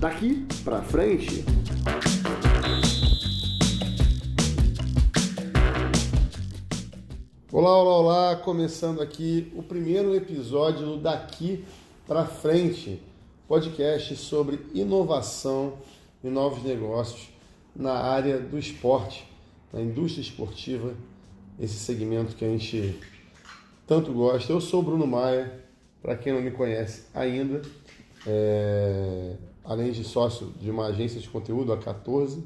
Daqui pra frente. Olá, olá, olá! Começando aqui o primeiro episódio do Daqui pra Frente, podcast sobre inovação e novos negócios na área do esporte, na indústria esportiva, esse segmento que a gente tanto gosta. Eu sou o Bruno Maia, para quem não me conhece ainda, além de sócio de uma agência de conteúdo, a 14,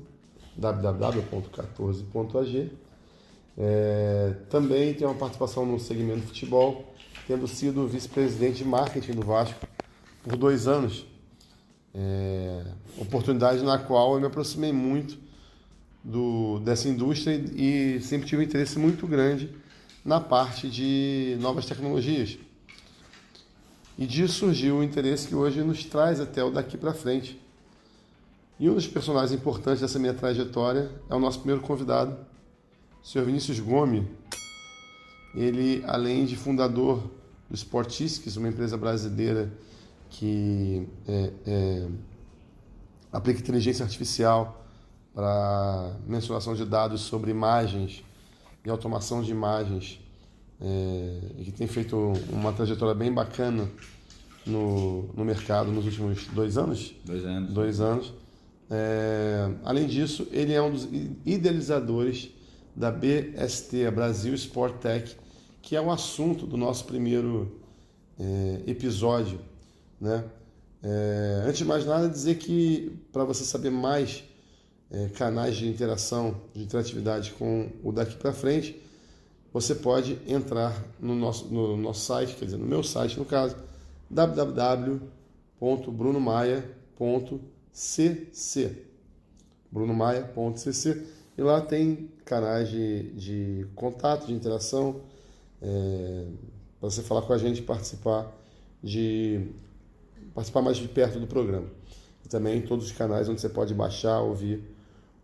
www.14.ag. Também tenho uma participação no segmento de futebol, tendo sido vice-presidente de marketing do Vasco por 2 anos. Oportunidade na qual eu me aproximei muito dessa indústria e sempre tive um interesse muito grande na parte de novas tecnologias. E disso surgiu o interesse que hoje nos traz até o Daqui para Frente. E um dos personagens importantes dessa minha trajetória é o nosso primeiro convidado, o senhor Vinícius Gomes. Ele, além de fundador do Sportistics, uma empresa brasileira que aplica inteligência artificial para mensuração de dados sobre imagens e automação de imagens, e que tem feito uma trajetória bem bacana no mercado nos últimos 2 anos. 2 anos. Além disso, ele é um dos idealizadores da BST, a Brasil Sport Tech, que é o assunto do nosso primeiro episódio, né? Antes de mais nada, dizer que para você saber mais canais de interação, de interatividade com o Daqui para Frente, você pode entrar no nosso site, quer dizer, no meu site, no caso, www.brunomaia.cc, brunomaia.cc, e lá tem canais de contato, de interação, para você falar com a gente e participar mais de perto do programa. E também todos os canais onde você pode baixar, ouvir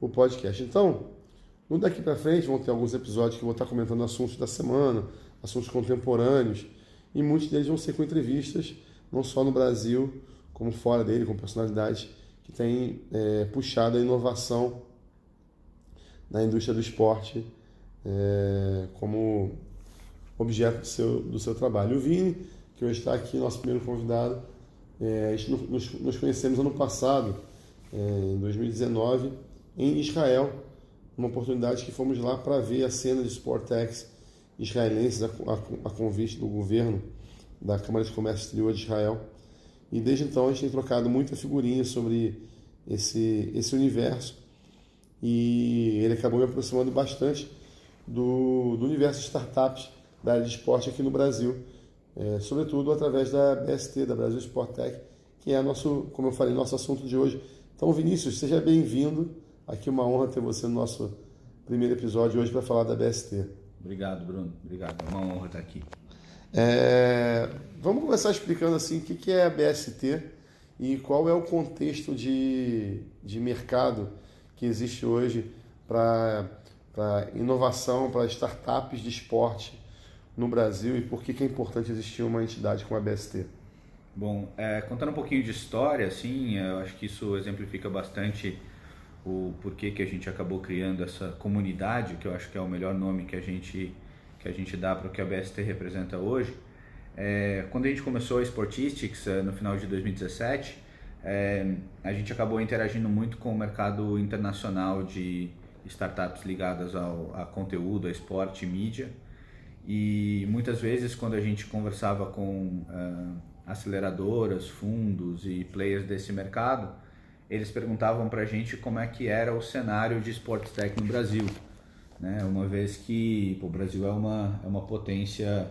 o podcast. Então, no Daqui para Frente vão ter alguns episódios que eu vou estar comentando assuntos da semana, assuntos contemporâneos, e muitos deles vão ser com entrevistas, não só no Brasil, como fora dele, com personalidades que têm puxado a inovação na indústria do esporte como objeto do seu trabalho. O Vini, que hoje está aqui, nosso primeiro convidado, a gente nos conhecemos ano passado, em 2019, em Israel, uma oportunidade que fomos lá para ver a cena de Sportex israelenses a convite do governo da Câmara de Comércio Exterior de Israel. E desde então a gente tem trocado muita figurinha sobre esse universo, e ele acabou me aproximando bastante do universo de startups da área de esporte aqui no Brasil, sobretudo através da BST, da Brasil Sport Tech, que é como eu falei, nosso assunto de hoje. Então, Vinícius, seja bem-vindo. Aqui uma honra ter você no nosso primeiro episódio hoje para falar da BST. Obrigado, Bruno. Obrigado. É uma honra estar aqui. Vamos começar explicando assim o que é a BST e qual é o contexto de mercado que existe hoje para inovação, para startups de esporte no Brasil, e por que é importante existir uma entidade como a BST. Bom, contando um pouquinho de história, assim, eu acho que isso exemplifica bastante o porquê que a gente acabou criando essa comunidade, que eu acho que é o melhor nome que a gente dá para o que a BST representa hoje. Quando a gente começou a Sportistics, no final de 2017, a gente acabou interagindo muito com o mercado internacional de startups ligadas a conteúdo, a esporte e mídia. E muitas vezes, quando a gente conversava com aceleradoras, fundos e players desse mercado, eles perguntavam para a gente como é que era o cenário de Sport Tech no Brasil, né? Uma vez que o Brasil é uma potência,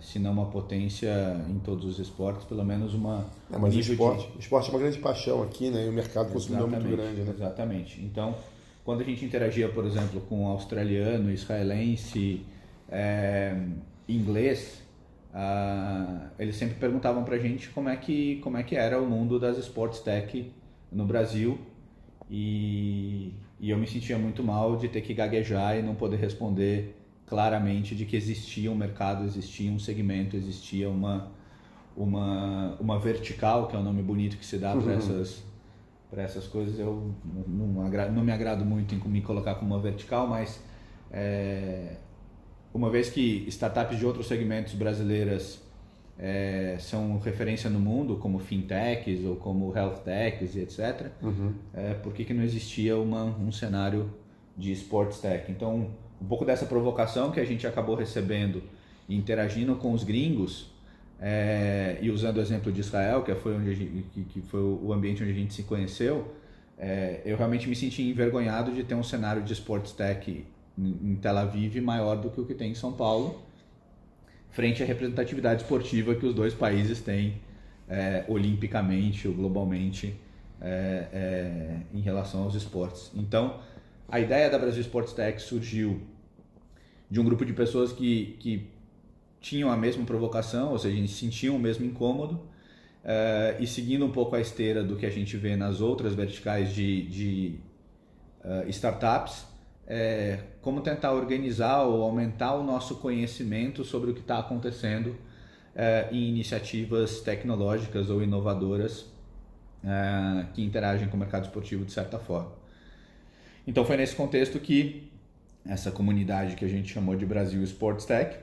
se não uma potência em todos os esportes, pelo menos uma... Mas o esporte é uma grande paixão aqui, né? E o mercado consumidor é muito grande, né? Exatamente. Então, quando a gente interagia, por exemplo, com australiano, israelense, inglês, eles sempre perguntavam pra gente como é que era o mundo das Sports Tech no Brasil, e eu me sentia muito mal de ter que gaguejar e não poder responder claramente de que existia um mercado, existia um segmento, existia uma vertical, que é um nome bonito que se dá para essas coisas. Eu não me agrado muito em me colocar como uma vertical, mas uma vez que startups de outros segmentos brasileiras são referência no mundo, como fintechs ou como health techs e etc., por que não existia um cenário de sports tech? Então, um pouco dessa provocação que a gente acabou recebendo e interagindo com os gringos, e usando o exemplo de Israel, que foi o ambiente onde a gente se conheceu, eu realmente me senti envergonhado de ter um cenário de sports tech em Tel Aviv maior do que o que tem em São Paulo, frente à representatividade esportiva que os dois países têm olimpicamente ou globalmente em relação aos esportes. Então, a ideia da Brasil Sports Tech surgiu de um grupo de pessoas que tinham a mesma provocação, ou seja, sentiam o mesmo incômodo, e seguindo um pouco a esteira do que a gente vê nas outras verticais de startups, como tentar organizar ou aumentar o nosso conhecimento sobre o que está acontecendo em iniciativas tecnológicas ou inovadoras que interagem com o mercado esportivo de certa forma. Então foi nesse contexto que essa comunidade que a gente chamou de Brasil Sports Tech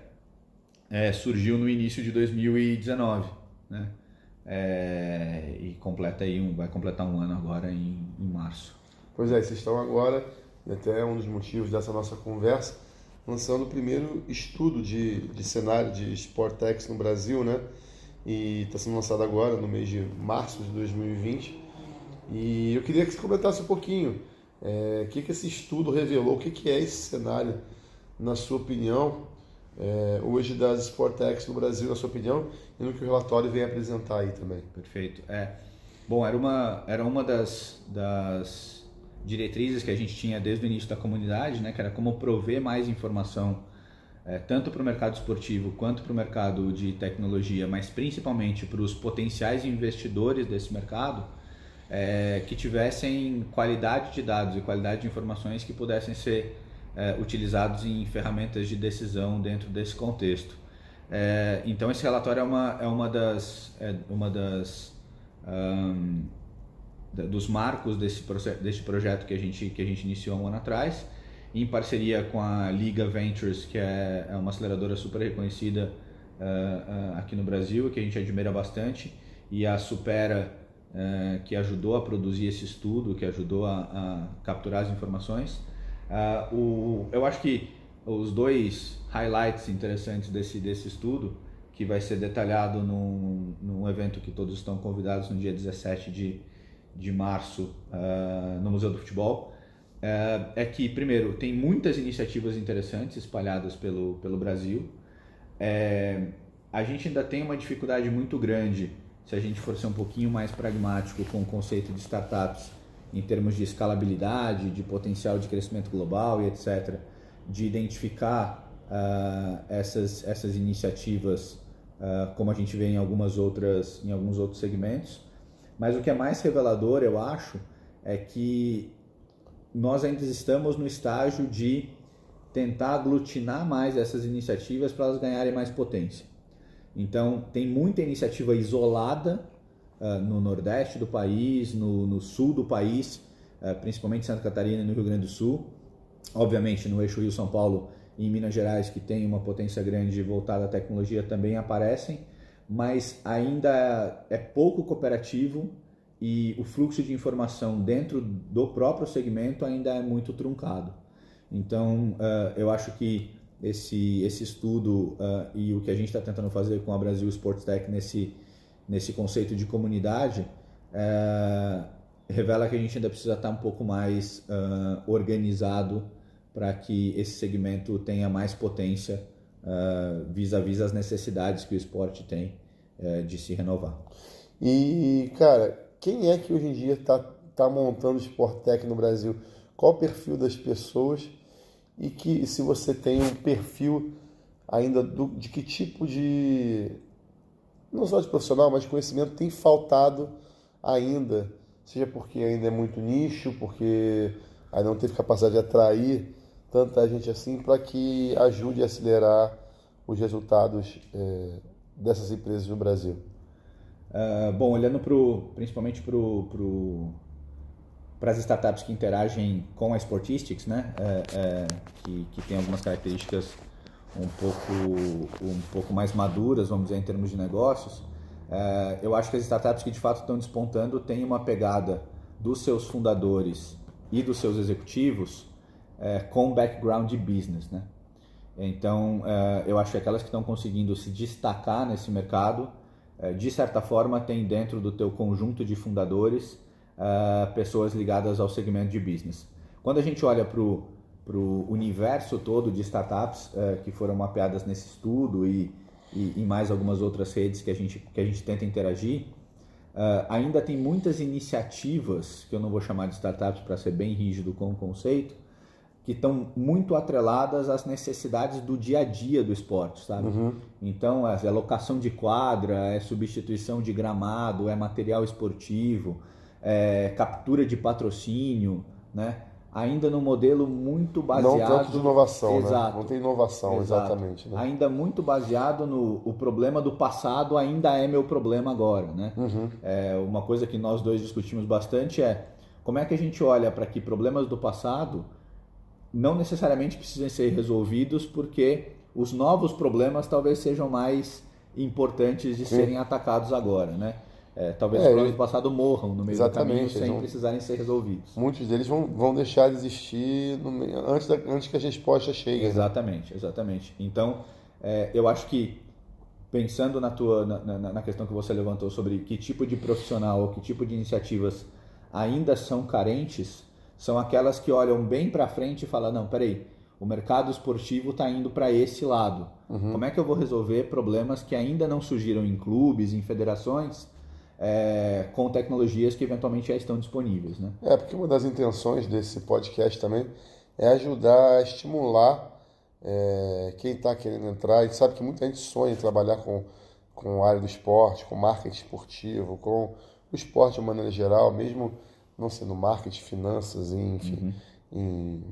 surgiu no início de 2019, né? E vai completar um ano agora em março. Pois é, vocês estão agora, e até um dos motivos dessa nossa conversa, lançando o primeiro estudo de cenário de Sport Techs no Brasil, né? E está sendo lançado agora, no mês de março de 2020. E eu queria que você comentasse um pouquinho o que esse estudo revelou, o que é esse cenário, na sua opinião, hoje das Sport Techs no Brasil, na sua opinião, e no que o relatório vem apresentar aí também. Perfeito. Bom, era uma das diretrizes que a gente tinha desde o início da comunidade, né, que era como prover mais informação tanto para o mercado esportivo quanto para o mercado de tecnologia, mas principalmente para os potenciais investidores desse mercado, que tivessem qualidade de dados e qualidade de informações que pudessem ser utilizados em ferramentas de decisão dentro desse contexto. Então esse relatório dos marcos desse projeto que a gente iniciou um ano atrás, em parceria com a Liga Ventures, que é uma aceleradora super reconhecida aqui no Brasil, que a gente admira bastante, e a Supera, que ajudou a produzir esse estudo, que ajudou a capturar as informações. Eu acho que os dois highlights interessantes desse estudo, que vai ser detalhado num evento que todos estão convidados no dia 17 de março no Museu do Futebol, que, primeiro, tem muitas iniciativas interessantes espalhadas pelo Brasil. A gente ainda tem uma dificuldade muito grande, se a gente for ser um pouquinho mais pragmático com o conceito de startups, em termos de escalabilidade, de potencial de crescimento global e etc., de identificar essas iniciativas como a gente vê em alguns outros segmentos. Mas o que é mais revelador, eu acho, é que nós ainda estamos no estágio de tentar aglutinar mais essas iniciativas para elas ganharem mais potência. Então, tem muita iniciativa isolada no Nordeste do país, no Sul do país, principalmente Santa Catarina e no Rio Grande do Sul. Obviamente, no eixo Rio-São Paulo e em Minas Gerais, que tem uma potência grande voltada à tecnologia, também aparecem, mas ainda é pouco cooperativo e o fluxo de informação dentro do próprio segmento ainda é muito truncado. Então, eu acho que esse estudo e o que a gente está tentando fazer com a Brasil Sports Tech nesse conceito de comunidade revela que a gente ainda precisa estar um pouco mais organizado para que esse segmento tenha mais potência vis-à-vis as necessidades que o esporte tem de se renovar. E, cara, quem é que hoje em dia está montando Sport Tech no Brasil? Qual o perfil das pessoas? E que, se você tem um perfil ainda de que tipo de, não só de profissional, mas de conhecimento tem faltado ainda, seja porque ainda é muito nicho, porque ainda não teve capacidade de atrair tanta gente assim, para que ajude a acelerar os resultados dessas empresas no Brasil. Bom, olhando principalmente para as startups que interagem com a Sportistics, né? Que tem algumas características um pouco mais maduras, vamos dizer, em termos de negócios, eu acho que as startups que de fato estão despontando têm uma pegada dos seus fundadores e dos seus executivos com background de business, né? Então, eu acho que aquelas que estão conseguindo se destacar nesse mercado, de certa forma, tem dentro do teu conjunto de fundadores pessoas ligadas ao segmento de business. Quando a gente olha para o universo todo de startups que foram mapeadas nesse estudo e em mais algumas outras redes que a gente tenta interagir, ainda tem muitas iniciativas, que eu não vou chamar de startups para ser bem rígido com o conceito, que estão muito atreladas às necessidades do dia a dia do esporte, sabe? Uhum. Então, é locação de quadra, é substituição de gramado, é material esportivo, é captura de patrocínio, né? Ainda no modelo muito baseado... Não tanto de inovação, exato, né? Não tem inovação, exatamente. Né? Ainda muito baseado no o problema do passado ainda é meu problema agora, né? Uhum. Uma coisa que nós dois discutimos bastante é como é que a gente olha para que problemas do passado não necessariamente precisem ser resolvidos, porque os novos problemas talvez sejam mais importantes de serem atacados agora, né? Talvez os problemas do passado morram no meio do caminho sem precisarem ser resolvidos. Muitos deles vão deixar de existir antes que as respostas cheguem. Exatamente, né? Exatamente. Então, eu acho que, pensando na questão que você levantou sobre que tipo de profissional ou que tipo de iniciativas ainda são carentes, são aquelas que olham bem para frente e falam, não, peraí, o mercado esportivo está indo para esse lado. Uhum. Como é que eu vou resolver problemas que ainda não surgiram em clubes, em federações, com tecnologias que eventualmente já estão disponíveis, né? Porque uma das intenções desse podcast também é ajudar a estimular quem está querendo entrar. A gente sabe que muita gente sonha em trabalhar com a área do esporte, com marketing esportivo, com o esporte de uma maneira geral, mesmo não sendo marketing, finanças, enfim,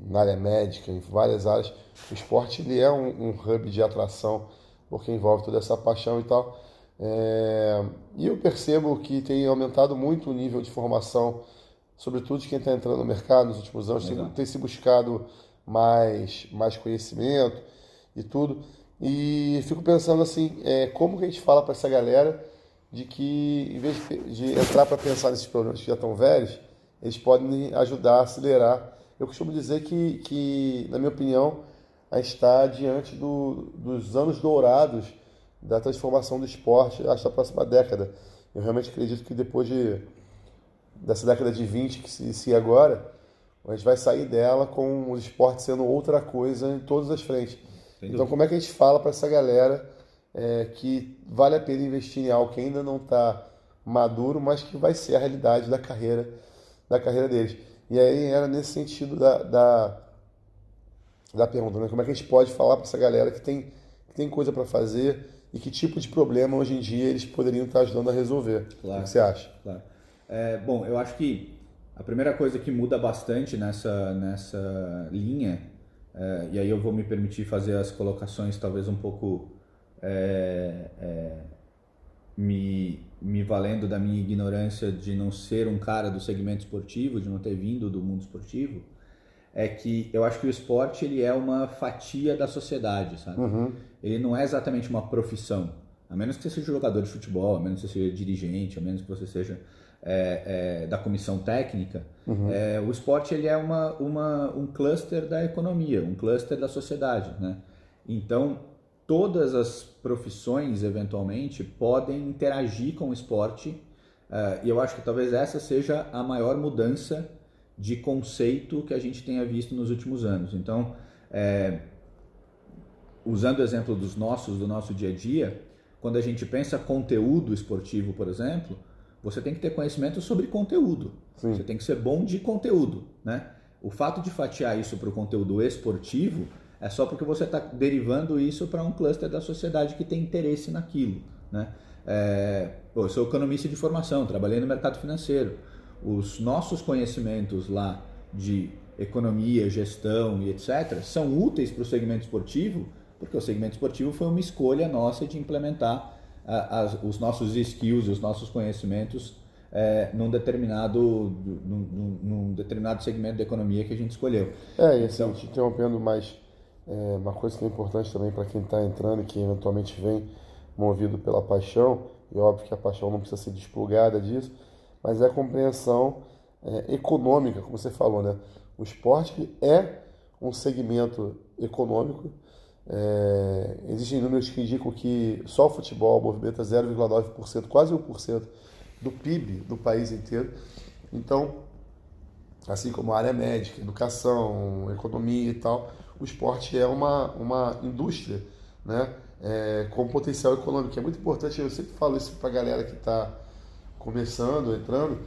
na área médica, em várias áreas. O esporte ele é um hub de atração, porque envolve toda essa paixão e tal. E eu percebo que tem aumentado muito o nível de formação, sobretudo de quem está entrando no mercado nos últimos anos, tem se buscado mais conhecimento e tudo. E fico pensando assim, como que a gente fala para essa galera de que, em vez de entrar para pensar nesses problemas que já estão velhos, eles podem ajudar a acelerar. Eu costumo dizer que na minha opinião, a gente está diante dos anos dourados da transformação do esporte, acho, da próxima década. Eu realmente acredito que depois dessa década de 20 que se inicia agora, a gente vai sair dela com o esporte sendo outra coisa em todas as frentes. Então, como é que a gente fala para essa galera que vale a pena investir em algo que ainda não está maduro, mas que vai ser a realidade da carreira deles? E aí era nesse sentido da pergunta, né? Como é que a gente pode falar para essa galera que tem coisa para fazer e que tipo de problema hoje em dia eles poderiam estar ajudando a resolver? Claro. O que você acha? Claro. Bom, eu acho que a primeira coisa que muda bastante nessa linha, e aí eu vou me permitir fazer as colocações talvez um pouco me valendo da minha ignorância de não ser um cara do segmento esportivo, de não ter vindo do mundo esportivo, é que eu acho que o esporte ele é uma fatia da sociedade, sabe? Uhum. Ele não é exatamente uma profissão, a menos que você seja jogador de futebol, a menos que você seja dirigente, a menos que você seja da comissão técnica. Uhum. O esporte ele é um cluster da economia, um cluster da sociedade, né? Então, todas as profissões, eventualmente, podem interagir com o esporte, e eu acho que talvez essa seja a maior mudança de conceito que a gente tenha visto nos últimos anos. Então, usando o exemplo do nosso dia a dia, quando a gente pensa conteúdo esportivo, por exemplo, você tem que ter conhecimento sobre conteúdo. Sim. Você tem que ser bom de conteúdo, né? O fato de fatiar isso para o conteúdo esportivo é só porque você está derivando isso para um cluster da sociedade que tem interesse naquilo, né? Eu sou economista de formação, trabalhei no mercado financeiro. Os nossos conhecimentos lá de economia, gestão e etc. são úteis para o segmento esportivo, porque o segmento esportivo foi uma escolha nossa de implementar os nossos skills, os nossos conhecimentos num determinado segmento da economia que a gente escolheu. E assim, te interrompendo, mas uma coisa que é importante também para quem está entrando e que eventualmente vem movido pela paixão, e óbvio que a paixão não precisa ser desplugada disso, mas é a compreensão econômica, como você falou, né? O esporte é um segmento econômico. Existem números que indicam que só o futebol movimenta 0,9%, quase 1% do PIB do país inteiro. Então, assim como a área médica, educação, economia e tal, o esporte é uma indústria, né? Com potencial econômico. É muito importante, eu sempre falo isso para a galera que está começando, entrando,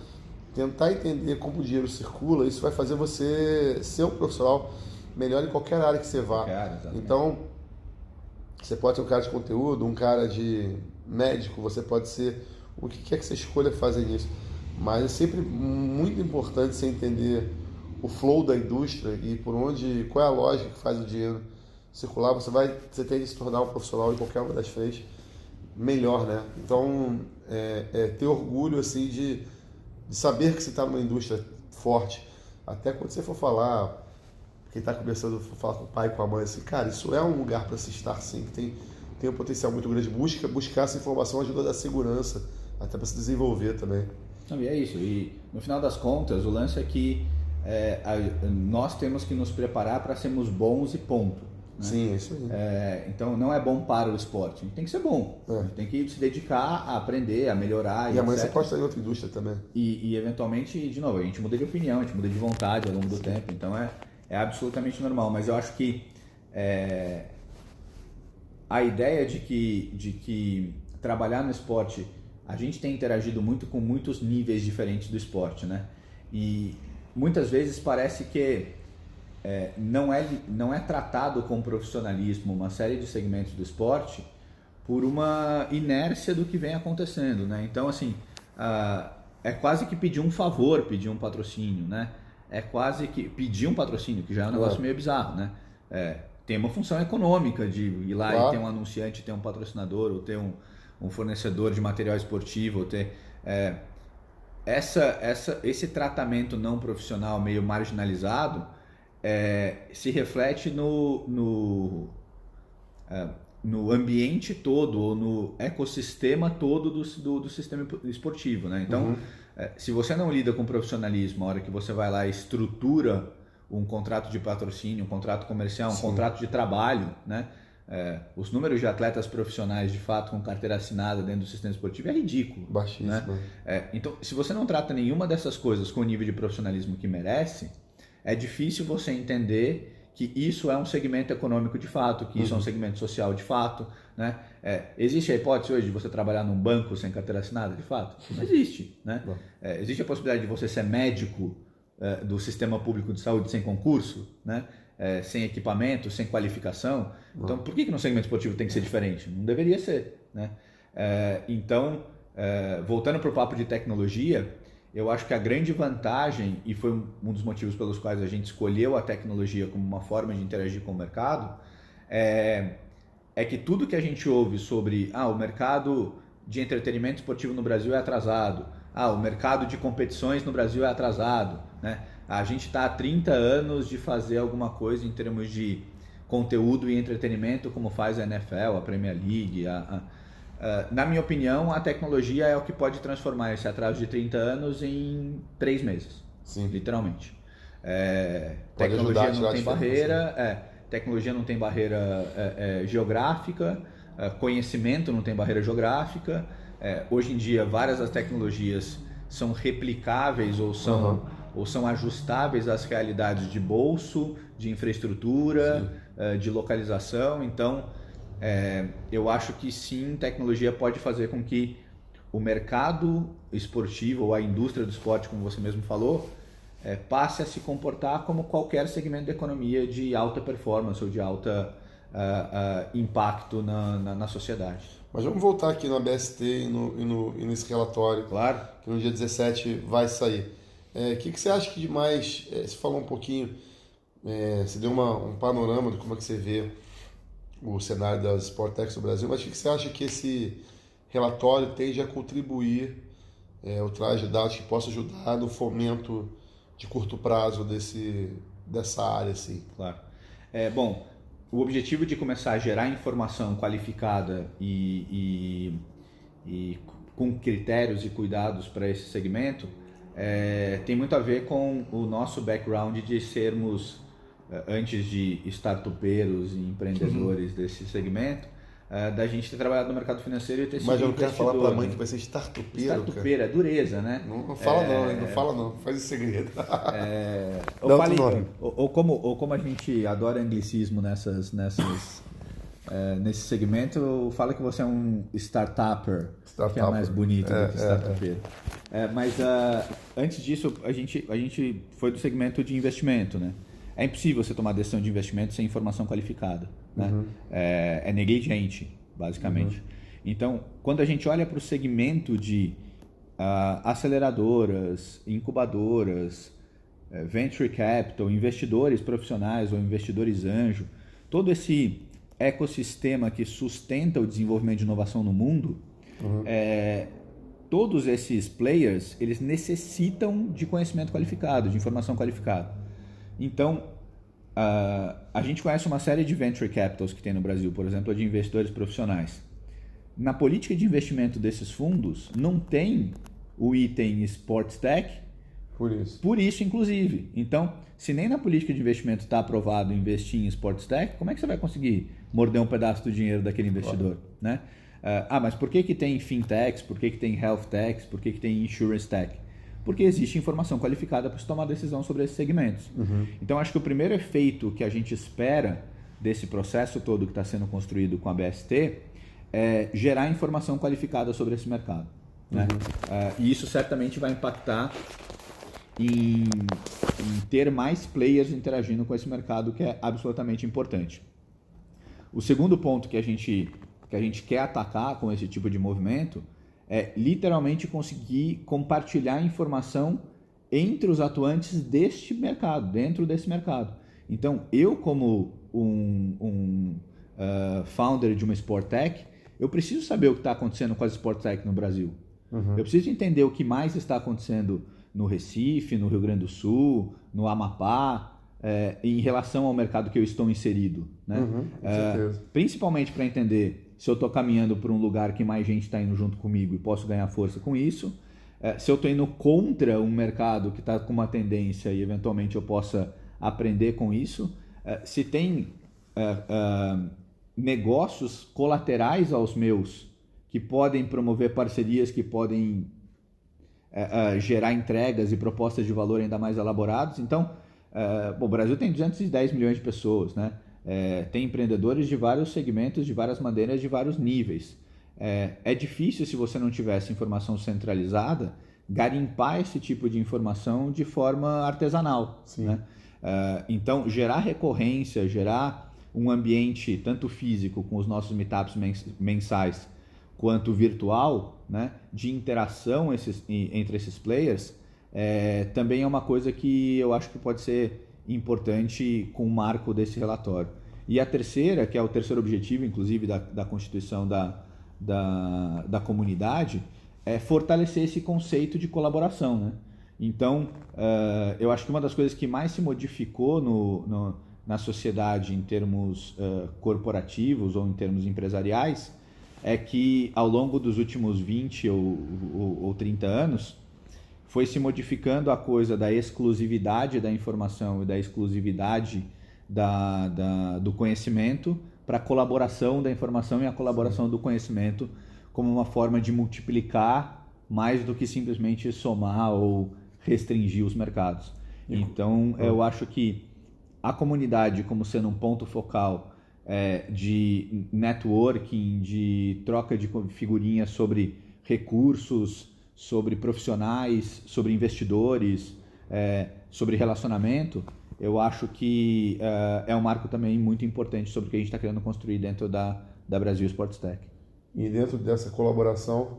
tentar entender como o dinheiro circula. Isso vai fazer você ser um profissional melhor em qualquer área que você vá. Então, você pode ser um cara de conteúdo, um cara de médico, você pode ser o que quer que você escolha fazer nisso. Mas é sempre muito importante você entender o flow da indústria e qual é a lógica que faz o dinheiro circular. Você tem de se tornar um profissional em qualquer uma das frentes melhor, né? Então, ter orgulho assim de saber que você está numa indústria forte. Até quando você for falar, quem está começando a falar com o pai e com a mãe, assim, cara, isso é um lugar para se estar, sim, que tem um potencial muito grande. Buscar essa informação ajuda a dar segurança, até para se desenvolver também. E é isso. E no final das contas, o lance é que nós temos que nos preparar para sermos bons e ponto. Né? Sim, é isso aí. Então não é bom para o esporte. A gente tem que ser bom. A gente tem que se dedicar a aprender, a melhorar. E amanhã você pode estar em outra indústria também. E eventualmente, de novo, a gente muda de opinião, a gente muda de vontade ao longo do tempo. Então é absolutamente normal. Mas eu acho que a ideia de que trabalhar no esporte, a gente tem interagido muito com muitos níveis diferentes do esporte, né? E muitas vezes parece que não é tratado com profissionalismo uma série de segmentos do esporte por uma inércia do que vem acontecendo, né? Então, assim, é quase que pedir um favor, pedir um patrocínio, né? É quase que pedir um patrocínio, que já é um negócio meio bizarro, né? Tem uma função econômica de ir lá e ter um anunciante, ter um patrocinador, ou ter um fornecedor de material esportivo, ou ter... esse tratamento não profissional meio marginalizado se reflete no ambiente todo, ou no ecossistema todo do sistema esportivo, né? Então, se você não lida com profissionalismo, a hora que você vai lá e estrutura um contrato de patrocínio, um contrato comercial, um contrato de trabalho, né? Os números de atletas profissionais, de fato, com carteira assinada dentro do sistema esportivo é ridículo. Baixíssimo. Né? Então, se você não trata nenhuma dessas coisas com o nível de profissionalismo que merece, é difícil você entender que isso é um segmento econômico de fato, que isso é um segmento social de fato. Né? Existe a hipótese hoje de você trabalhar num banco sem carteira assinada de fato? Não existe. Né? Existe a possibilidade de você ser médico do sistema público de saúde sem concurso, né? Sem equipamento, sem qualificação. Então, por que no segmento esportivo tem que ser diferente? Não deveria ser. Né? Então, voltando para o papo de tecnologia, eu acho que a grande vantagem, e foi um dos motivos pelos quais a gente escolheu a tecnologia como uma forma de interagir com o mercado, é que tudo que a gente ouve sobre o mercado de entretenimento esportivo no Brasil é atrasado, o mercado de competições no Brasil é atrasado, né? A gente está há 30 anos de fazer alguma coisa em termos de conteúdo e entretenimento, como faz a NFL, a Premier League. Na minha opinião, a tecnologia é o que pode transformar esse atraso de 30 anos em 3 meses. Sim. Literalmente. Tecnologia não tem barreira, tecnologia não tem barreira geográfica, conhecimento não tem barreira geográfica. Hoje em dia, várias das tecnologias são replicáveis ou são ajustáveis às realidades de bolso, de infraestrutura, de localização. Então, eu acho que sim, tecnologia pode fazer com que o mercado esportivo ou a indústria do esporte, como você mesmo falou, passe a se comportar como qualquer segmento da economia de alta performance ou de alta impacto na sociedade. Mas vamos voltar aqui no ABST e nesse relatório, claro, que no dia 17 vai sair. O que você acha que de mais, você falou um pouquinho, você deu um panorama de como é que você vê o cenário das Sporttechs do Brasil, mas o que você acha que esse relatório tende a contribuir, ou traz dados que possam ajudar no fomento de curto prazo dessa área, assim. Claro. Bom, o objetivo de começar a gerar informação qualificada e com critérios e cuidados para esse segmento tem muito a ver com o nosso background de sermos, antes de startupeiros e empreendedores desse segmento, da gente ter trabalhado no mercado financeiro e ter sido Mas eu não quero falar para a mãe né? que vai ser startupeiro. Startupeira, dureza, né? Não fala não fala não, faz esse segredo. Ou como a gente adora anglicismo nesse segmento, fala que você é um startupper, que é mais bonito do que startupeiro. Mas antes disso, a gente foi do segmento de investimento, né? É impossível você tomar decisão de investimento sem informação qualificada, né? É negligente, basicamente. Então, quando a gente olha para o segmento de aceleradoras, incubadoras, venture capital, investidores profissionais ou investidores anjo, todo esse ecossistema que sustenta o desenvolvimento de inovação no mundo, todos esses players, eles necessitam de conhecimento qualificado, de informação qualificada. Então, a gente conhece uma série de venture capitals que tem no Brasil, por exemplo, a de investidores profissionais. Na política de investimento desses fundos, não tem o item Sports Tech, por isso, inclusive. Então, se nem na política de investimento está aprovado investir em Sports Tech, como é que você vai conseguir morder um pedaço do dinheiro daquele investidor? Né? Mas por que tem Fintechs, por que tem Health Techs, por que tem Insurance Tech? Porque existe informação qualificada para se tomar decisão sobre esses segmentos. Então, acho que o primeiro efeito que a gente espera desse processo todo que está sendo construído com a BST é gerar informação qualificada sobre esse mercado. Né? E isso certamente vai impactar em ter mais players interagindo com esse mercado, que é absolutamente importante. O segundo ponto que a gente quer atacar com esse tipo de movimento é literalmente conseguir compartilhar informação entre os atuantes deste mercado, dentro desse mercado. Então, eu como um founder de uma Sport Tech, eu preciso saber o que está acontecendo com as Sport Tech no Brasil. Eu preciso entender o que mais está acontecendo no Recife, no Rio Grande do Sul, no Amapá, em relação ao mercado que eu estou inserido. Né? Principalmente para entender se eu estou caminhando para um lugar que mais gente está indo junto comigo e posso ganhar força com isso, se eu estou indo contra um mercado que está com uma tendência e eventualmente eu possa aprender com isso, se tem negócios colaterais aos meus que podem promover parcerias, que podem gerar entregas e propostas de valor ainda mais elaborados. Então, o Brasil tem 210 milhões de pessoas, né? Tem empreendedores de vários segmentos, de várias maneiras, de vários níveis. É difícil, se você não tivesse informação centralizada, garimpar esse tipo de informação de forma artesanal. Né? Então, gerar recorrência, gerar um ambiente tanto físico com os nossos meetups mensais quanto virtual, né, de interação entre esses players, também é uma coisa que eu acho que pode ser importante com o marco desse relatório. E a terceira, que é o terceiro objetivo, inclusive, da constituição da comunidade, é fortalecer esse conceito de colaboração. Né? Então, eu acho que uma das coisas que mais se modificou na sociedade em termos corporativos ou em termos empresariais é que ao longo dos últimos 20 ou 30 anos foi se modificando a coisa da exclusividade da informação e da exclusividade do conhecimento para a colaboração da informação e a colaboração do conhecimento como uma forma de multiplicar mais do que simplesmente somar ou restringir os mercados. Então, eu acho que a comunidade, como sendo um ponto focal de networking, de troca de figurinhas sobre recursos, sobre profissionais, sobre investidores, sobre relacionamento, eu acho que é um marco também muito importante sobre o que a gente está querendo construir dentro da Brasil Sports Tech. E dentro dessa colaboração,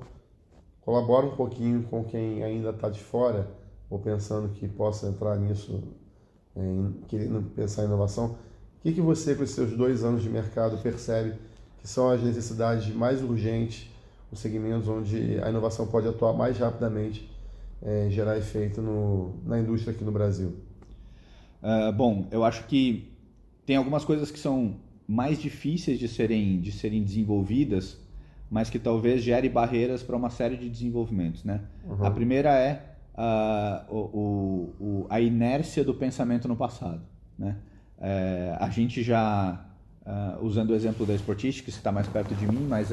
colabora um pouquinho com quem ainda está de fora, ou pensando que possa entrar nisso, querendo pensar em inovação. O que você, com os seus 2 anos de mercado, percebe que são as necessidades mais urgentes os segmentos onde a inovação pode atuar mais rapidamente, gerar efeito na indústria aqui no Brasil? Bom, eu acho que tem algumas coisas que são mais difíceis de serem desenvolvidas, mas que talvez gere barreiras para uma série de desenvolvimentos, né? A primeira é a inércia do pensamento no passado, né? A gente já, usando o exemplo da Sportistics, que está mais perto de mim, mas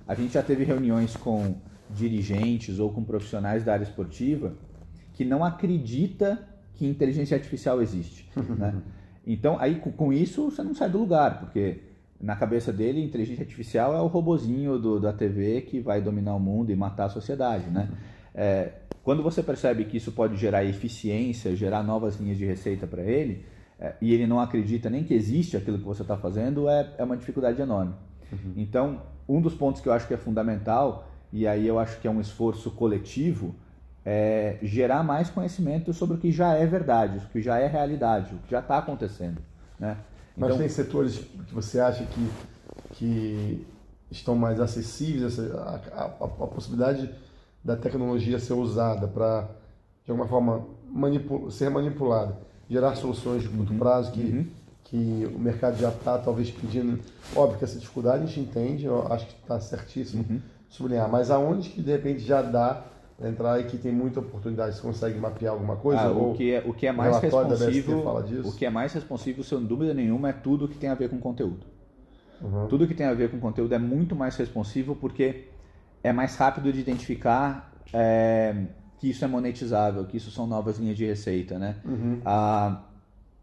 a gente já teve reuniões com dirigentes ou com profissionais da área esportiva que não acredita que inteligência artificial existe, né? Então, aí com isso você não sai do lugar, porque na cabeça dele inteligência artificial é o robozinho da TV que vai dominar o mundo e matar a sociedade, né? Quando você percebe que isso pode gerar eficiência, gerar novas linhas de receita para ele, e ele não acredita nem que existe aquilo que você está fazendo, é uma dificuldade enorme. Então, um dos pontos que eu acho que é fundamental, e aí eu acho que é um esforço coletivo, é gerar mais conhecimento sobre o que já é verdade, o que já é realidade, o que já está acontecendo, né? Mas então, tem setores que você acha que estão mais acessíveis, a possibilidade da tecnologia ser usada para, de alguma forma, ser manipulada, gerar soluções de curto prazo que o mercado já está talvez pedindo. Óbvio que essa dificuldade a gente entende, eu acho que está certíssimo sublinhar, mas aonde que de repente já dá para entrar e que tem muita oportunidade, você consegue mapear alguma coisa? O que é mais responsivo, sem dúvida nenhuma, é tudo que tem a ver com conteúdo. Tudo que tem a ver com conteúdo é muito mais responsivo porque é mais rápido de identificar que isso é monetizável, que isso são novas linhas de receita, né?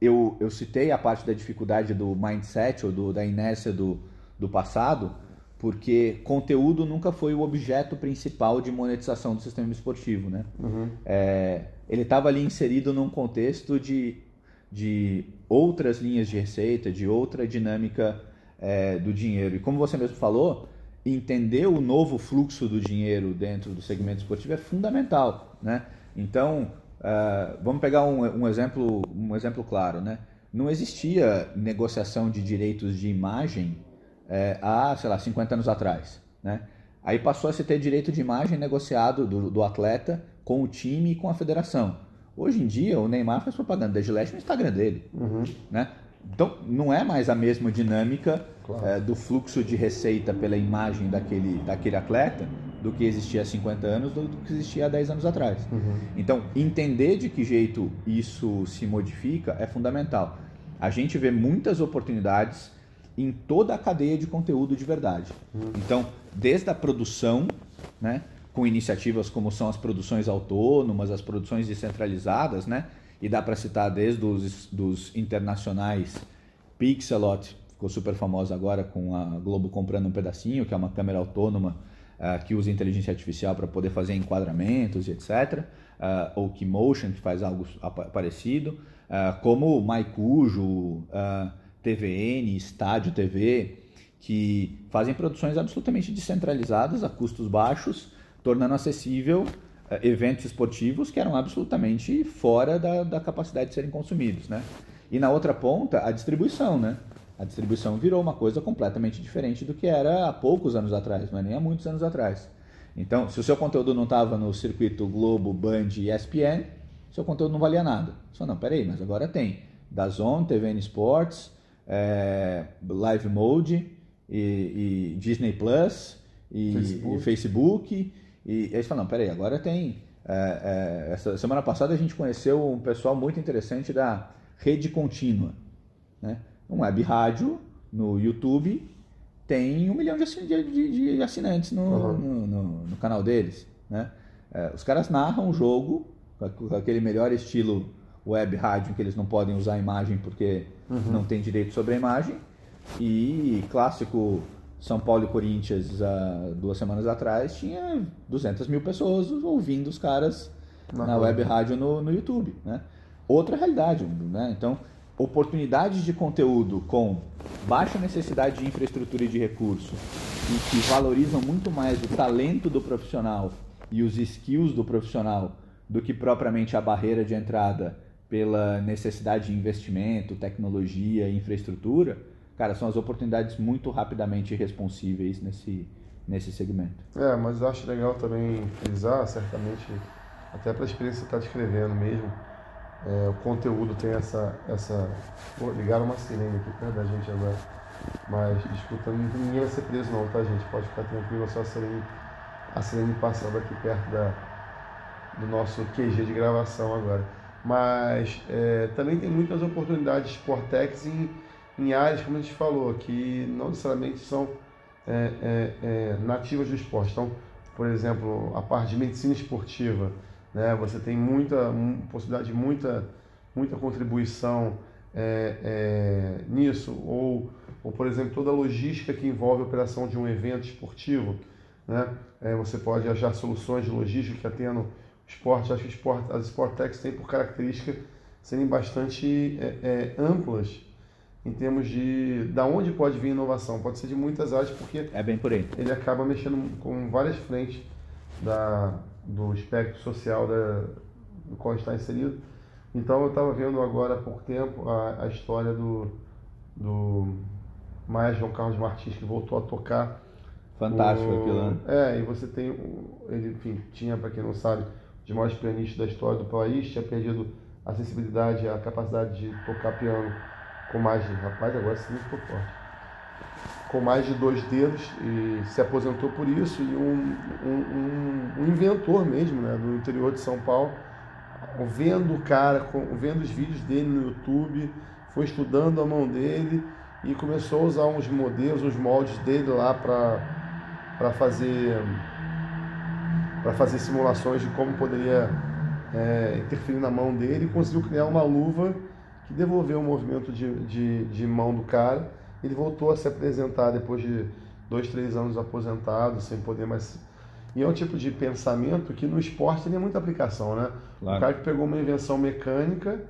Eu citei a parte da dificuldade do mindset ou da inércia do passado, porque conteúdo nunca foi o objeto principal de monetização do sistema esportivo, né? Ele estava ali inserido num contexto de outras linhas de receita, de outra dinâmica do dinheiro. E como você mesmo falou, entender o novo fluxo do dinheiro dentro do segmento esportivo é fundamental, né? Então, vamos pegar um exemplo claro, né? Não existia negociação de direitos de imagem há, sei lá, 50 anos atrás, né? Aí passou a se ter direito de imagem negociado do atleta com o time e com a federação. Hoje em dia, o Neymar faz propaganda da Gillette no Instagram dele, né? Então, não é mais a mesma dinâmica do fluxo de receita pela imagem daquele atleta do que existia há 50 anos do que existia há 10 anos atrás. Então, entender de que jeito isso se modifica é fundamental. A gente vê muitas oportunidades em toda a cadeia de conteúdo de verdade. Então, desde a produção, né, com iniciativas como são as produções autônomas, as produções descentralizadas, né, e dá para citar desde dos internacionais, Pixelot, ficou super famosa agora com a Globo comprando um pedacinho, que é uma câmera autônoma que usa inteligência artificial para poder fazer enquadramentos e etc. Ou Keymotion, que faz algo parecido, como Maicujo, TVN, Estádio TV, que fazem produções absolutamente descentralizadas a custos baixos, tornando acessível eventos esportivos que eram absolutamente fora da capacidade de serem consumidos, né? E na outra ponta, a distribuição, né? A distribuição virou uma coisa completamente diferente do que era há poucos anos atrás, não é nem há muitos anos atrás. Então, se o seu conteúdo não estava no circuito Globo, Band e ESPN, seu conteúdo não valia nada. Só não, peraí, mas agora tem DAZN, TVN Sports, Live Mode e Disney Plus e Facebook. E aí você fala, não, peraí, agora tem... essa semana passada a gente conheceu um pessoal muito interessante da Rede Contínua, né? Um web rádio no YouTube tem 1 milhão de assinantes no canal deles, né? Os caras narram o jogo com aquele melhor estilo web rádio, que eles não podem usar a imagem porque não tem direito sobre a imagem. E clássico São Paulo e Corinthians, 2 semanas atrás, tinha 200 mil pessoas ouvindo os caras na web rádio no YouTube, né? Outra realidade, né? Então, oportunidades de conteúdo com baixa necessidade de infraestrutura e de recurso e que valorizam muito mais o talento do profissional e os skills do profissional do que propriamente a barreira de entrada pela necessidade de investimento, tecnologia e infraestrutura, cara, são as oportunidades muito rapidamente responsíveis nesse nesse segmento. Mas eu acho legal também frisar, certamente, até para a experiência que você está descrevendo mesmo, o conteúdo tem essa... Pô, ligaram uma sirene aqui perto da gente agora, mas escuta, ninguém vai ser preso não, tá, gente? Pode ficar tranquilo, é só a sirene passando aqui perto do nosso QG de gravação agora. Mas também tem muitas oportunidades de Sportex em áreas, como a gente falou, que não necessariamente são nativas do esporte. Então, por exemplo, a parte de medicina esportiva, né? Você tem possibilidade de muita contribuição nisso, ou, por exemplo, toda a logística que envolve a operação de um evento esportivo, né? Você pode achar soluções de logística que atendam esporte. Acho que as Sportex têm por característica serem bastante amplas em termos de onde pode vir inovação. Pode ser de muitas áreas, porque é bem por aí. Ele acaba mexendo com várias frentes do espectro social do qual está inserido. Então eu estava vendo agora há pouco tempo a história do Maestro João Carlos Martins, que voltou a tocar. Fantástico aquilo, né? E você tem, ele, enfim, tinha, para quem não sabe, de maiores pianistas da história do país, tinha perdido a sensibilidade, a capacidade de tocar piano com mais de, rapaz, agora sim ficou forte, com mais de 2 dedos, e se aposentou por isso. E um inventor mesmo, né, do interior de São Paulo, vendo o cara, vendo os vídeos dele no YouTube, foi estudando a mão dele e começou a usar uns modelos, uns moldes dele lá para fazer simulações de como poderia interferir na mão dele, e conseguiu criar uma luva que devolveu o movimento de mão do cara. Ele voltou a se apresentar depois de 2, 3 anos aposentado, sem poder mais... E é um tipo de pensamento que no esporte tem muita aplicação, né? Claro. O cara que pegou uma invenção mecânica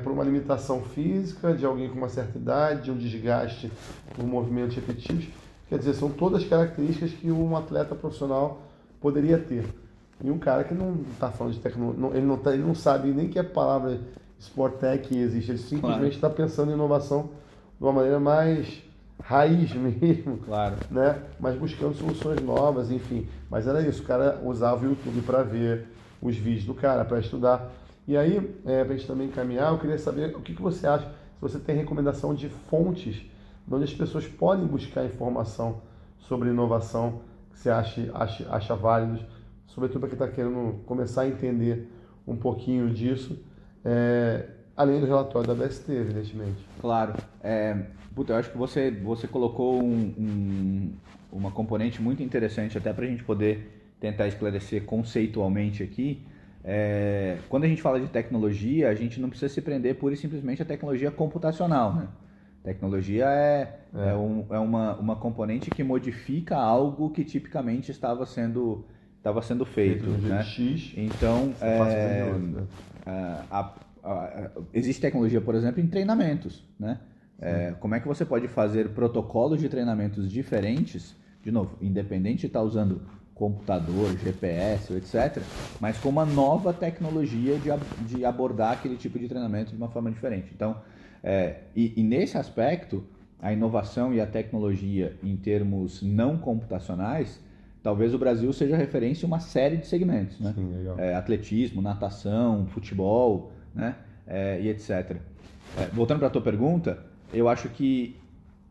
por uma limitação física de alguém com uma certa idade, de um desgaste por movimentos repetitivos. Quer dizer, são todas características que um atleta profissional poderia ter. E um cara que não está falando de tecnologia, ele não sabe nem que a palavra Sportec existe, ele simplesmente está pensando em inovação de uma maneira mais raiz mesmo, claro, né? Mas buscando soluções novas, enfim. Mas era isso, o cara usava o YouTube para ver os vídeos do cara, para estudar. E aí, para a gente também caminhar, eu queria saber o que você acha, se você tem recomendação de fontes onde as pessoas podem buscar informação sobre inovação que você acha válidos, sobretudo para quem está querendo começar a entender um pouquinho disso, além do relatório da BST, evidentemente. Claro. Eu acho que você colocou uma componente muito interessante, até para a gente poder tentar esclarecer conceitualmente aqui. Quando a gente fala de tecnologia, a gente não precisa se prender pura e simplesmente à tecnologia computacional, né? Tecnologia é uma componente que modifica algo que tipicamente estava sendo feito, né? X, então, existe tecnologia, por exemplo, em treinamentos, né? Como é que você pode fazer protocolos de treinamentos diferentes, de novo, independente de estar usando computador, GPS, etc., mas com uma nova tecnologia de abordar aquele tipo de treinamento de uma forma diferente. Então, e nesse aspecto, a inovação e a tecnologia em termos não computacionais, talvez o Brasil seja referência em uma série de segmentos, né? Sim, legal. Atletismo, natação, futebol, né? E etc. Voltando para a tua pergunta, eu acho que,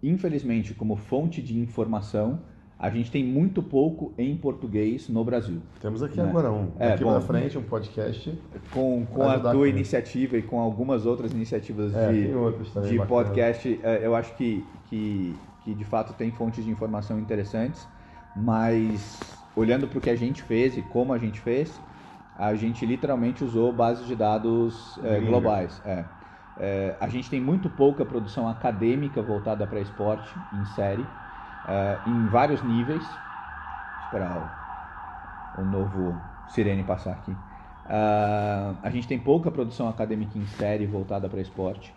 infelizmente, como fonte de informação, a gente tem muito pouco em português no Brasil. Temos aqui agora daqui para frente, um podcast. Com a tua iniciativa e com algumas outras iniciativas de podcast, eu acho que de fato tem fontes de informação interessantes, mas olhando para o que a gente fez e como a gente fez, a gente literalmente usou bases de dados globais. A gente tem muito pouca produção acadêmica voltada para esporte em série, em vários níveis. Vou esperar o novo sirene passar aqui. A gente tem pouca produção acadêmica em série voltada para esporte.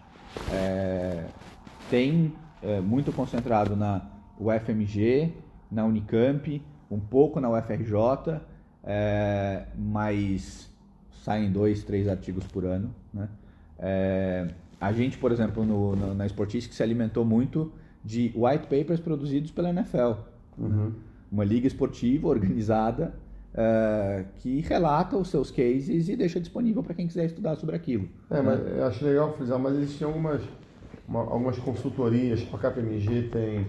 Tem muito concentrado na UFMG, na Unicamp, um pouco na UFRJ, mas saem 2, 3 artigos por ano, né? A gente, por exemplo, na Sportistics se alimentou muito de white papers produzidos pela NFL. Uhum. uma liga esportiva organizada que relata os seus cases e deixa disponível para quem quiser estudar sobre aquilo. Mas eu acho legal frisar, mas existem algumas consultorias, a KPMG tem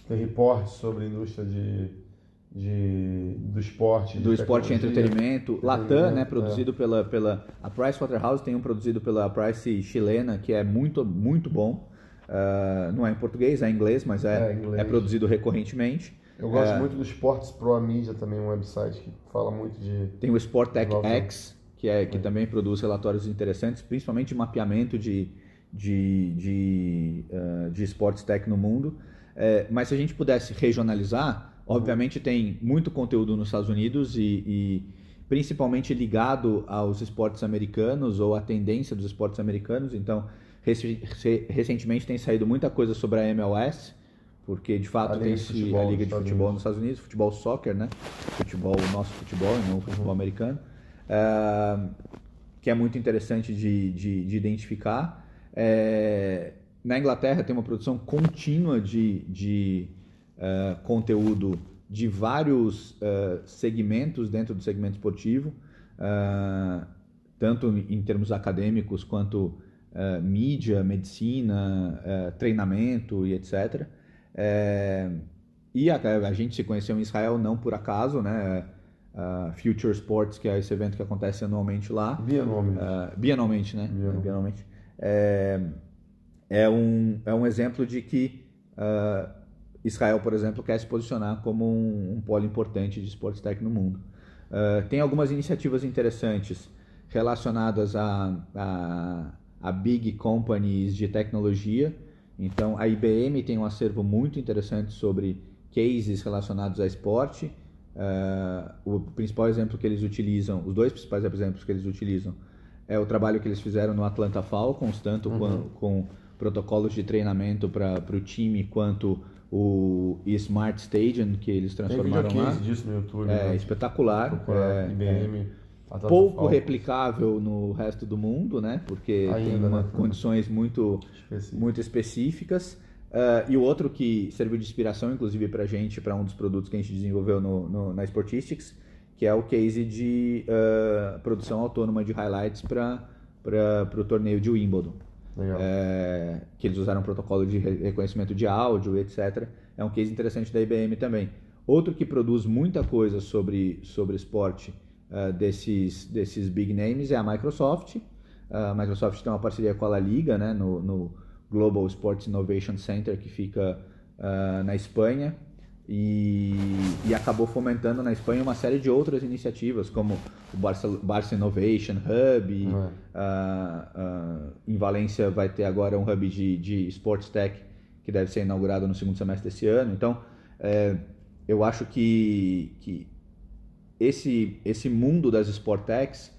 reportes sobre a indústria do esporte. Do esporte e entretenimento. Latam, né, produzido pela a Pricewaterhouse, tem um produzido pela Price chilena, que é muito, muito bom. Não é em português, é em inglês, mas é produzido recorrentemente. Eu gosto muito do Sports Pro a Mídia, também um website que fala muito de... Tem o Sportec X, que também produz relatórios interessantes, principalmente de mapeamento de Sports Tech no mundo. Mas se a gente pudesse regionalizar, obviamente tem muito conteúdo nos Estados Unidos e principalmente ligado aos esportes americanos ou à tendência dos esportes americanos. Então, recentemente tem saído muita coisa sobre a MLS, porque de fato tem a Liga de Futebol nos Estados Unidos, futebol soccer, né? O nosso futebol, não o futebol americano, que é muito interessante de identificar. Na Inglaterra tem uma produção contínua de conteúdo de vários segmentos dentro do segmento esportivo, tanto em termos acadêmicos quanto mídia, medicina, treinamento e etc. E a gente se conheceu em Israel não por acaso, né? Future Sports, que é esse evento que acontece anualmente lá. Bianualmente, né? Bianualmente. É um exemplo de que Israel, por exemplo, quer se posicionar como um polo importante de Sports Tech no mundo. Tem algumas iniciativas interessantes relacionadas a big companies de tecnologia. Então, a IBM tem um acervo muito interessante sobre cases relacionados a esporte. O principal exemplo que eles utilizam, os dois principais exemplos que eles utilizam, é o trabalho que eles fizeram no Atlanta Falcons, tanto com protocolos de treinamento para o time, quanto o Smart Stadium, que eles transformaram lá. Tem disso no YouTube. Espetacular. IBM. Pouco replicável no resto do mundo, né? Porque tem condições muito específicas. E o outro que serviu de inspiração, inclusive, para a gente, para um dos produtos que a gente desenvolveu na Sportistics, que é o case de produção autônoma de highlights para o torneio de Wimbledon. Que eles usaram um protocolo de reconhecimento de áudio, etc. É um case interessante da IBM também. Outro que produz muita coisa sobre esporte desses big names é a Microsoft. A Microsoft tem uma parceria com a La Liga, né, no Global Sports Innovation Center, que fica na Espanha, e acabou fomentando na Espanha uma série de outras iniciativas, como o Barça Innovation Hub. Em Valência vai ter agora um hub de Sports Tech que deve ser inaugurado no segundo semestre desse ano. Então, eu acho que esse mundo das Sport Techs,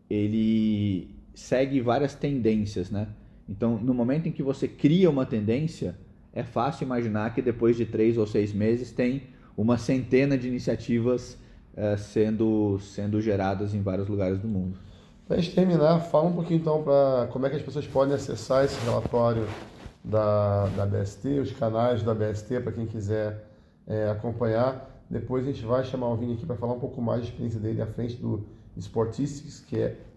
ele segue várias tendências, né? Então, no momento em que você cria uma tendência, é fácil imaginar que depois de 3 ou 6 meses tem uma centena de iniciativas sendo geradas em vários lugares do mundo. Para a gente terminar, fala um pouquinho então para como é que as pessoas podem acessar esse relatório da BST, os canais da BST, para quem quiser acompanhar. Depois a gente vai chamar o Vini aqui para falar um pouco mais da experiência dele à frente do Sportistics,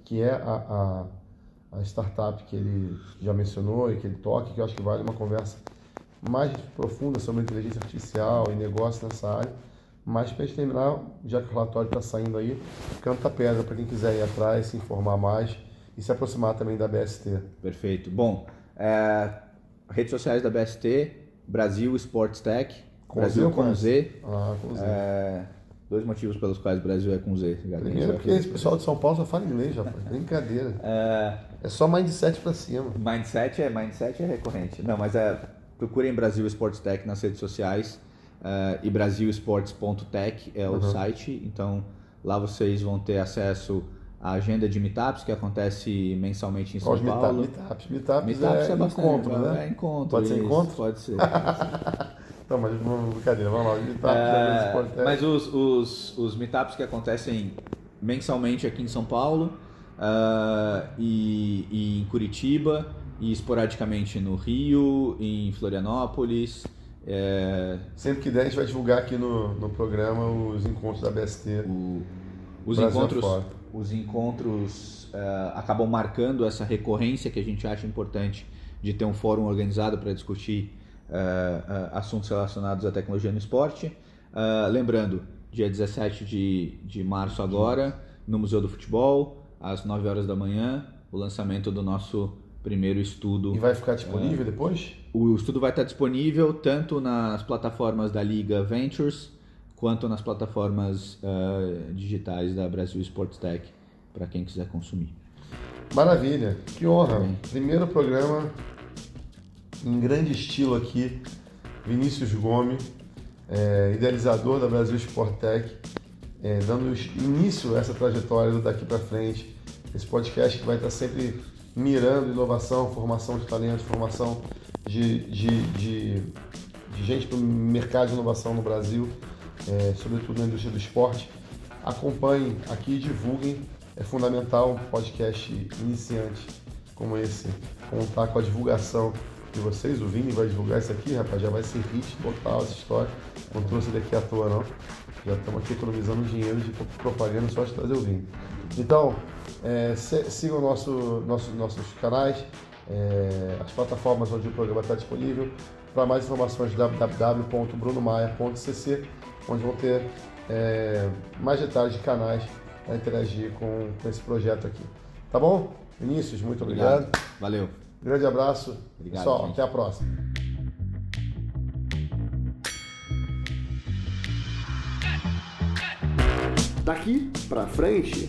que é a startup que ele já mencionou e que ele toca, que eu acho que vale uma conversa mais profunda sobre inteligência artificial e negócio nessa área. Mas para a gente terminar, já que o relatório está saindo aí, canta a pedra para quem quiser ir atrás, se informar mais e se aproximar também da BST. Perfeito. Bom, redes sociais da BST, Brasil Sports Tech, Brasil com Z. Com Z. 2 motivos pelos quais o Brasil é com Z. Primeiro, porque esse pessoal de São Paulo só fala inglês, rapaz. Brincadeira. É só mindset pra cima. Mindset é recorrente. Não, mas procurem Brasil Sports Tech nas redes sociais. E brasilsports.tech é o site. Então, lá vocês vão ter acesso à agenda de meetups, que acontece mensalmente em São Paulo. Meetups é bastante, encontro, né? Encontro. Pode ser encontro? Pode ser. Não, mas brincadeira, vamos lá. Mas os meetups que acontecem mensalmente aqui em São Paulo, e em Curitiba, e esporadicamente no Rio, em Florianópolis, Sempre que der, a gente vai divulgar aqui no programa os encontros da BST. Os encontros acabam marcando essa recorrência que a gente acha importante de ter um fórum organizado para discutir assuntos relacionados à tecnologia no esporte. Lembrando, dia 17 de março agora, no Museu do Futebol, às 9 horas da manhã, o lançamento do nosso primeiro estudo. E vai ficar disponível depois? O estudo vai estar disponível tanto nas plataformas da Liga Ventures, quanto nas plataformas digitais da Brasil Sports Tech, para quem quiser consumir. Maravilha, que honra. Primeiro programa em grande estilo aqui, Vinícius Gomes, idealizador da Brasil Sport Tech, dando início a essa trajetória do daqui para frente, esse podcast que vai estar sempre mirando inovação, formação de talentos, formação de gente para o mercado de inovação no Brasil, sobretudo na indústria do esporte. Acompanhem aqui e divulguem, é fundamental um podcast iniciante como esse, contar com a divulgação de vocês. O Vini vai divulgar isso aqui, rapaz, já vai ser hit total essa história. Não trouxe ele aqui à toa, não. Já estamos aqui economizando dinheiro de propaganda só de trazer o Vini. Então, sigam nossos canais, as plataformas onde o programa está disponível. Para mais informações, www.brunomaia.cc, onde vão ter mais detalhes de canais para interagir com esse projeto aqui. Tá bom? Vinícius, muito obrigado. Valeu. Grande abraço. Obrigado, pessoal. gente. Até a próxima. Daqui pra frente.